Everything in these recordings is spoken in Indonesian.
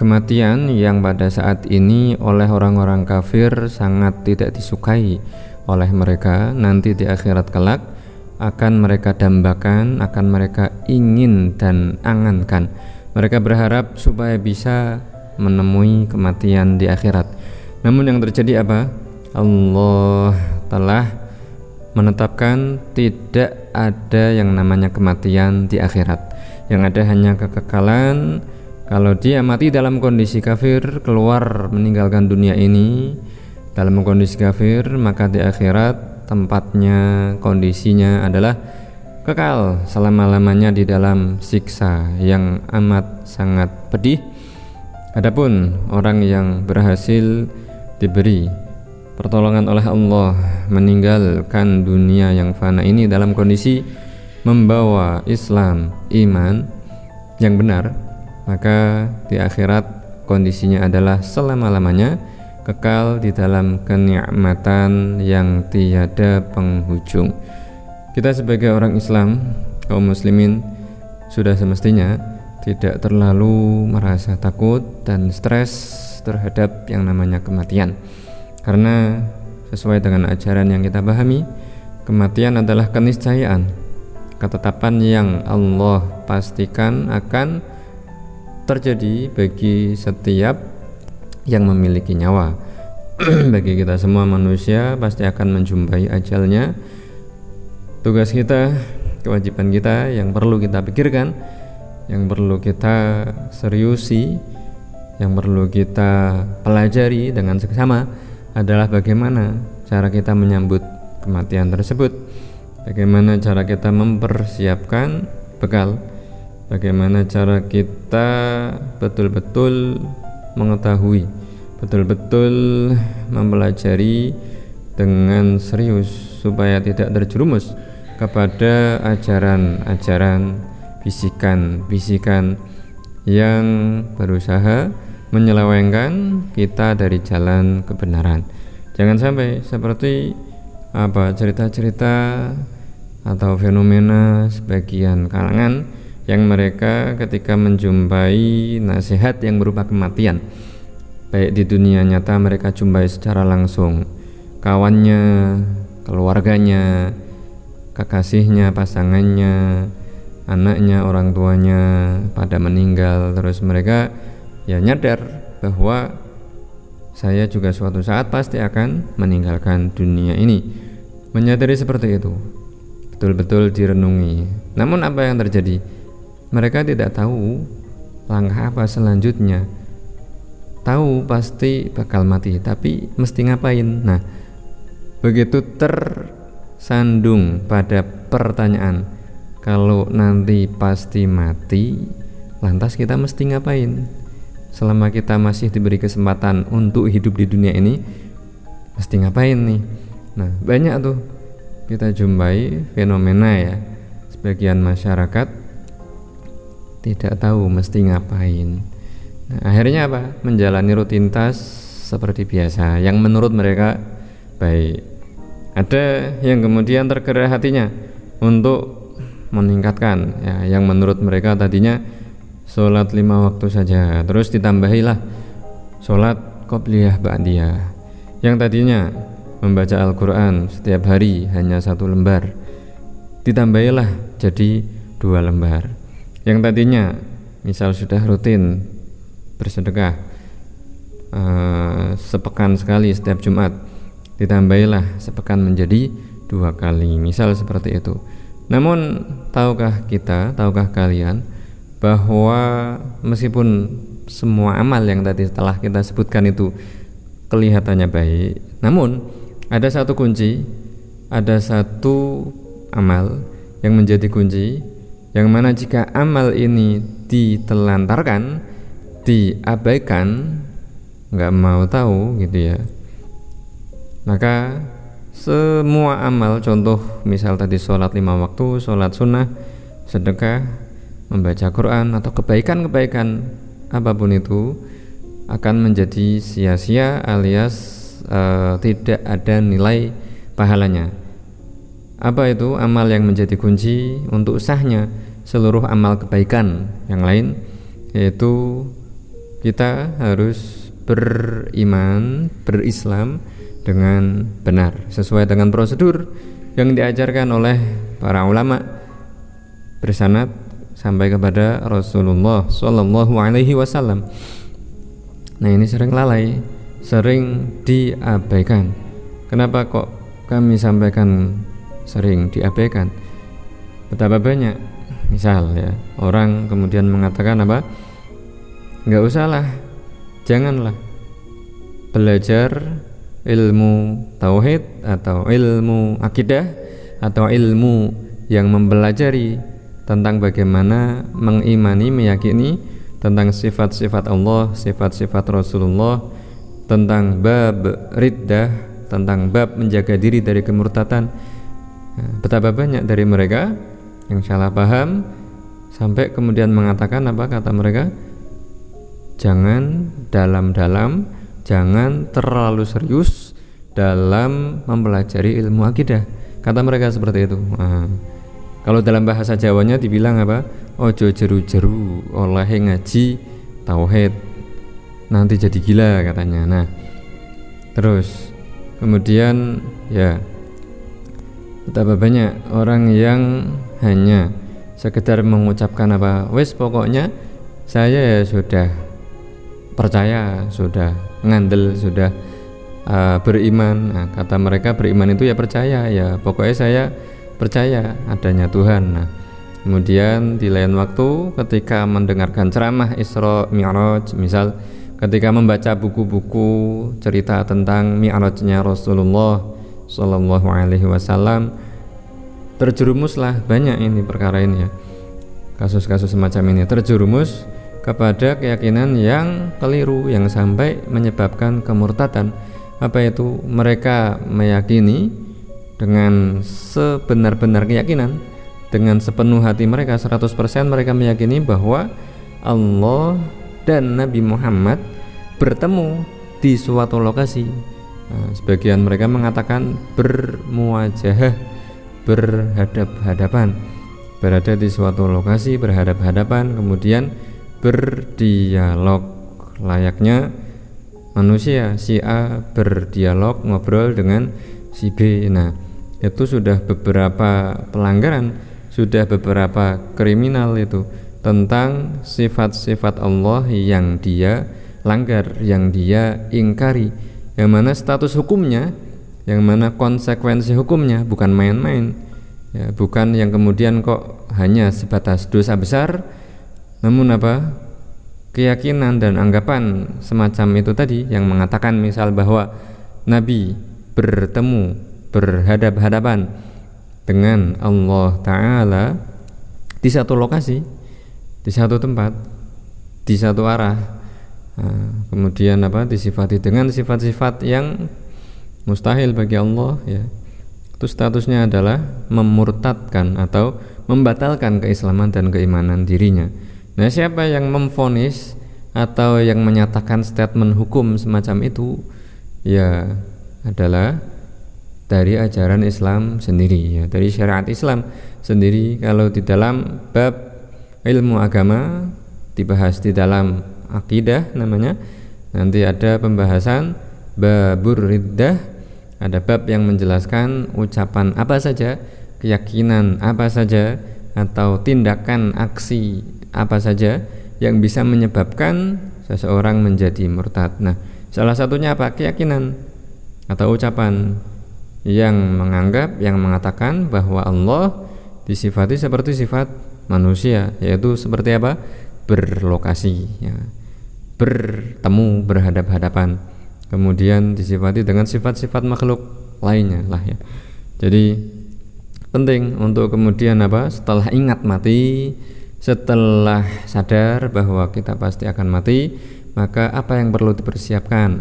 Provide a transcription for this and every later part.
kematian yang pada saat ini oleh orang-orang kafir sangat tidak disukai oleh mereka, nanti di akhirat kelak akan mereka dambakan, akan mereka ingin dan angankan. Mereka berharap supaya bisa menemui kematian di akhirat. Namun yang terjadi apa? Allah telah menetapkan tidak ada yang namanya kematian di akhirat. Yang ada hanya kekekalan. Kalau dia mati dalam kondisi kafir, keluar meninggalkan dunia ini dalam kondisi kafir, maka di akhirat tempatnya, kondisinya adalah kekal selama-lamanya di dalam siksa yang amat sangat pedih. Adapun orang yang berhasil diberi pertolongan oleh Allah meninggalkan dunia yang fana ini dalam kondisi membawa Islam, iman yang benar, maka di akhirat kondisinya adalah selama-lamanya kekal di dalam kenikmatan yang tiada penghujung. Kita sebagai orang Islam, kaum muslimin, sudah semestinya tidak terlalu merasa takut dan stres terhadap yang namanya kematian. Karena sesuai dengan ajaran yang kita pahami, kematian adalah keniscayaan, ketetapan yang Allah pastikan akan terjadi bagi setiap yang memiliki nyawa. Bagi kita semua manusia pasti akan menjumpai ajalnya. Tugas kita, kewajiban kita yang perlu kita pikirkan, yang perlu kita seriusi, yang perlu kita pelajari dengan seksama adalah bagaimana cara kita menyambut kematian tersebut, bagaimana cara kita mempersiapkan bekal, bagaimana cara kita betul-betul mengetahui, betul-betul mempelajari dengan serius supaya tidak terjerumus kepada ajaran-ajaran, bisikan-bisikan yang berusaha menyelewengkan kita dari jalan kebenaran. Jangan sampai seperti cerita-cerita atau fenomena sebagian kalangan yang mereka ketika menjumpai nasihat yang berupa kematian, baik di dunia nyata mereka jumpai secara langsung kawannya, keluarganya, kekasihnya, pasangannya, anaknya, orang tuanya pada meninggal, terus mereka nyadar bahwa saya juga suatu saat pasti akan meninggalkan dunia ini. Menyadari seperti itu betul-betul direnungi. Namun apa yang terjadi? Mereka tidak tahu langkah apa selanjutnya. Tahu pasti bakal mati, tapi mesti ngapain? Nah, begitu tersandung pada pertanyaan, kalau nanti pasti mati, lantas kita mesti ngapain? Selama kita masih diberi kesempatan untuk hidup di dunia ini, mesti ngapain nih? Nah, banyak tuh kita jumpai fenomena ya, sebagian masyarakat tidak tahu mesti ngapain. Nah, akhirnya apa? Menjalani rutinitas seperti biasa yang menurut mereka baik. Ada yang kemudian tergerak hatinya untuk meningkatkan ya, yang menurut mereka tadinya sholat 5 waktu saja, terus ditambahilah sholat qobliyah ba'diyah. Yang tadinya membaca Al-Quran setiap hari hanya 1 lembar, ditambahilah jadi 2 lembar. Yang tadinya misal sudah rutin bersedekah sepekan sekali setiap Jumat, ditambahilah sepekan menjadi 2 kali, misal seperti itu. Namun tahukah kalian bahwa meskipun semua amal yang tadi telah kita sebutkan itu kelihatannya baik, namun ada satu kunci, ada satu amal yang menjadi kunci, yang mana jika amal ini ditelantarkan, diabaikan, nggak mau tahu gitu ya, maka semua amal, contoh misal tadi sholat 5 waktu, sholat sunnah, sedekah, membaca Quran atau kebaikan-kebaikan apapun itu akan menjadi sia-sia alias tidak ada nilai pahalanya. Apa itu amal yang menjadi kunci untuk sahnya seluruh amal kebaikan yang lain? Yaitu kita harus beriman, berislam dengan benar sesuai dengan prosedur yang diajarkan oleh para ulama bersanad sampai kepada Rasulullah Shallallahu Alaihi Wasallam. Nah, ini sering lalai, sering diabaikan. Kenapa kok kami sampaikan sering diabaikan? Betapa banyak, misal ya, orang kemudian mengatakan apa? Nggak usahlah, janganlah belajar ilmu tauhid atau ilmu akidah atau ilmu yang mempelajari tentang bagaimana mengimani, meyakini tentang sifat-sifat Allah, sifat-sifat Rasulullah, tentang bab riddah, tentang bab menjaga diri dari kemurtatan. Nah, betapa banyak dari mereka yang salah paham sampai kemudian mengatakan apa kata mereka? Jangan dalam-dalam, jangan terlalu serius dalam mempelajari ilmu akidah. Kata mereka seperti itu. Nah, kalau dalam bahasa Jawanya dibilang apa? Ojo jeru-jeru oleh ngaji tauhid, nanti jadi gila katanya. Nah, terus kemudian ya, betapa banyak orang yang hanya sekedar mengucapkan apa? Wes pokoknya saya ya sudah percaya, sudah ngandel, sudah beriman. Nah, kata mereka beriman itu ya percaya, ya pokoknya saya percaya adanya Tuhan. Nah, kemudian di lain waktu ketika mendengarkan ceramah Isra Mi'raj, misal ketika membaca buku-buku cerita tentang Mi'rajnya Rasulullah Sallallahu Alaihi Wasallam, terjerumuslah banyak ini perkara ini ya, kasus-kasus semacam ini, terjerumus kepada keyakinan yang keliru yang sampai menyebabkan kemurtadan. Apa itu? Mereka meyakini dengan sebenar-benar keyakinan, dengan sepenuh hati mereka, 100% mereka meyakini bahwa Allah dan Nabi Muhammad bertemu di suatu lokasi. Nah, sebagian mereka mengatakan bermuwajahah, berhadap-hadapan, berada di suatu lokasi, berhadap-hadapan, kemudian berdialog layaknya manusia. Si A berdialog, ngobrol dengan si B. Nah, itu sudah beberapa pelanggaran, sudah beberapa kriminal itu tentang sifat-sifat Allah yang dia langgar, yang dia ingkari, yang mana status hukumnya, yang mana konsekuensi hukumnya bukan main-main ya, bukan yang kemudian kok hanya sebatas dosa besar, namun apa, keyakinan dan anggapan semacam itu tadi yang mengatakan misal bahwa Nabi bertemu, berhadap-hadapan dengan Allah Ta'ala di satu lokasi, di satu tempat, di satu arah. Nah, kemudian apa, disifati dengan sifat-sifat yang mustahil bagi Allah ya, itu statusnya adalah memurtadkan atau membatalkan keislaman dan keimanan dirinya. Nah, siapa yang memvonis atau yang menyatakan statement hukum semacam itu ya adalah dari ajaran Islam sendiri ya, dari syariat Islam sendiri. Kalau di dalam bab ilmu agama dibahas di dalam akidah namanya, nanti ada pembahasan babur riddah, ada bab yang menjelaskan ucapan apa saja, keyakinan apa saja, atau tindakan aksi apa saja yang bisa menyebabkan seseorang menjadi murtad. Nah, salah satunya apa? Keyakinan atau ucapan yang menganggap, yang mengatakan bahwa Allah disifati seperti sifat manusia, yaitu seperti apa? Berlokasi ya, bertemu, berhadap-hadapan, kemudian disifati dengan sifat-sifat makhluk lainnya lah ya. Jadi penting untuk kemudian apa, setelah ingat mati, setelah sadar bahwa kita pasti akan mati, maka apa yang perlu dipersiapkan?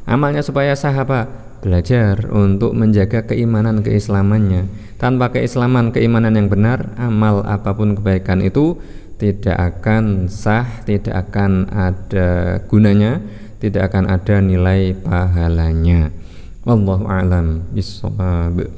Amalnya supaya sah apa? Belajar untuk menjaga keimanan keislamannya. Tanpa keislaman, keimanan yang benar, amal apapun kebaikan itu tidak akan sah, tidak akan ada gunanya, tidak akan ada nilai pahalanya. Wallahu a'lam bishshawab.